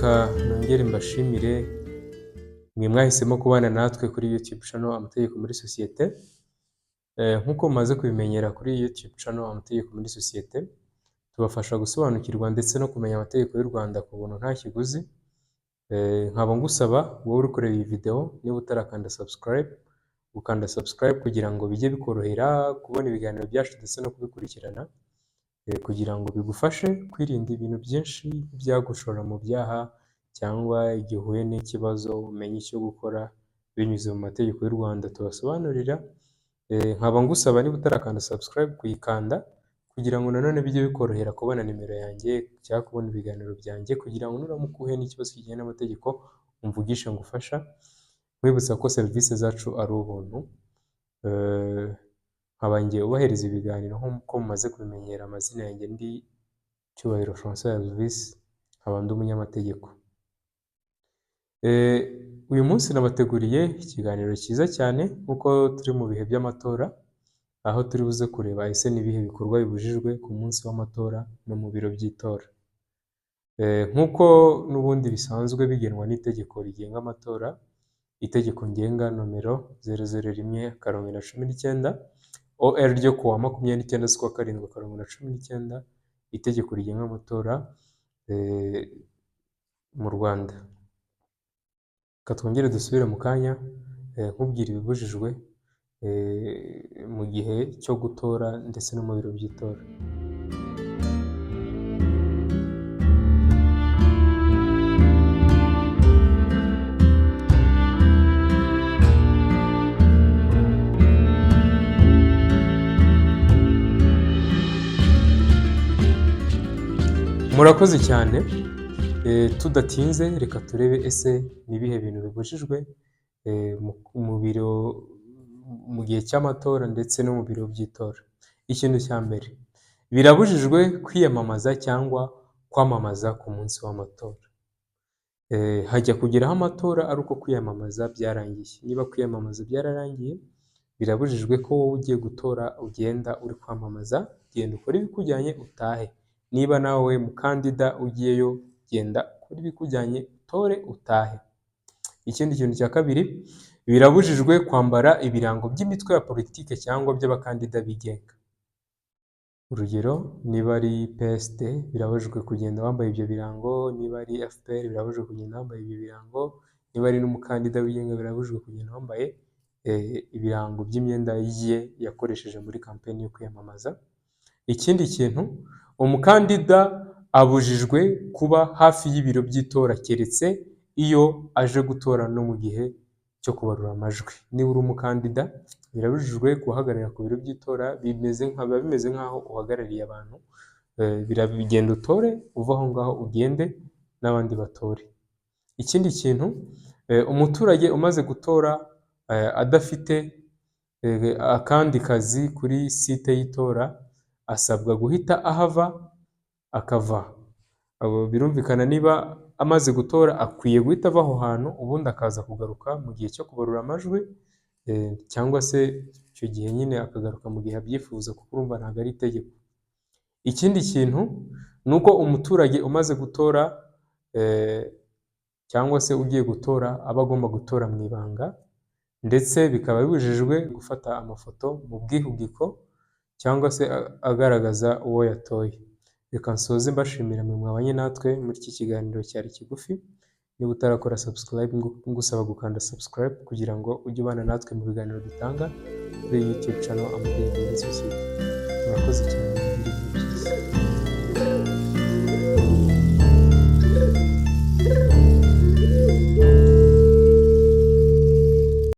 reka nongere mbashimire mwe mwahisemo kubana natwe kuri YouTube channel Amategeko muri Sosiyete. Nk'uko mumaze kubimenyera kuri YouTube channel Amategeko muri Sosiyete, tubafasha gusobanukirwa ndetse no kumenya amategeko y'u Rwanda ku buntu nta kiguzi. Nkaba ngusaba wowe uri kureba iyi video niba utarakanda subscribe, ukanda subscribe kugira ngo bijye bikorohera kubona ibiganiro byacu ndetse no kubikurikirana, kugira ngo bigufashe kwirinda ibintu byinshi byagushora mu byaha cyangwa igihe uhuye n'ikibazo umenye icyo gukora binyuze mu mategeko y'u Rwanda tubasobanurira. Nkaba ngusaba niba utarakanda subscribe kuyikanda kugira ngo nanone bijye bikorohera kubona nimero yanjye cyangwa kubona ibiganiro byanjye, kugira ngo nuramuka uhuye n'ikibazo kijyanye n'amategeko umvugishe ngufasha. Nkwibutsa ko serivisi zacu ari ubuntu. Nkaba ngiye ubahereza ibiganiro nk'uko mumaze kubimenyera. Amazina yanjye ndi Cyubahiro François Elvis, nkaba ndi umunyamategeko. Uyu munsi nabateguriye ikiganiro cyiza cyane nk'uko turi mu bihe by'amatora, aho turi buze kureba ese n'ibihe bikorwa bibujijwe ku munsi w'amatora no mu biro by'itora. Nk'uko n'ubundi bisanzwe bigenwa n'itegeko rigenga amatora, itegeko ngenga nomero 001/2019 OR ryo kuwa 29/7/2019, itegeko rigenga amatora mu Rwanda. Katwongere dusubire mu kanya nkubwira ibibujijwe mu gihe cyo gutora ndetse no mu biro by'itora. Murakoze cyane. Tudatinze reka turebe ese nibihe bintu bibujijwe mu biro mu gihe cy'amatora ndetse no mu biro by'itora. Ikintu cya mbere, birabujijwe kwiyamamaza cyangwa kwamamaza ku munsi w'amatora. Hajya kugeraho amatora ari uko kwiyamamaza byarangiye. Niba kwiyamamaza byararangiye, birabujijwe ko wowe ugiye gutora ugenda uri kwamamaza. Genda ukore ibikujyanye utahe. Niba nawe mukandida ugiyeyo, genda ukore ibikujyanye utore utahe. Ikindi kintu cya kabiri, birabujijwe kwambara ibirango by'imitwe ya politike cyangwa by'abakandida bigenga. Urugero, niba ari PSD birabujijwe kugenda wambaye ibyo birango, niba ari FPR birabujijwe kugenda wambaye ibyo birango, niba ari n'umukandida wigenga birabujijwe kugenda wambaye ibirango by'imyenda ye yakoresheje muri kampeni yo kwiyamamaza. Ikindi kintu, umukandida abujijwe kuba hafi y'ibiro by'itora keretse iyo aje gutora no mu gihe cyo kubarura amajwi. Niba uri umukandida birabujijwe guhagarara ku biro by'itora, bimeze nk'aho uhagarariye abantu. Birabigenda utore, uva aho ngaho ugende n'abandi batore. Ikindi kintu, umuturage umaze gutora adafite akandi kazi kuri site y'itora, asabwa guhita ahava akava. Birumvikana niba amaze gutora akwiye guhita ava aho hantu, ubundi akaza kugaruka mu gihe cyo kubarura amajwi, cyangwa se icyo gihe nyine akagaruka mu gihe abyifuza, kuko urumva ntabwo ari itegeko. Ikindi kintu ni uko umuturage umaze gutora cyangwa se ugiye gutora aba agomba gutora mu ibanga, ndetse bikaba bibujijwe gufata amafoto mu bwihugiko cyangwa se agaragaza uwo yatoye. Reka nsoze mbashimira mwe mwabanye natwe muri iki kiganiro cyari kigufi. Niba utarakora subscribe, ngusaba gukanda subscribe kugira ngo ujye ubana natwe mu biganiro dutanga kuri YouTube channel Amategeko muri Sosiyete. Murakoze cyane.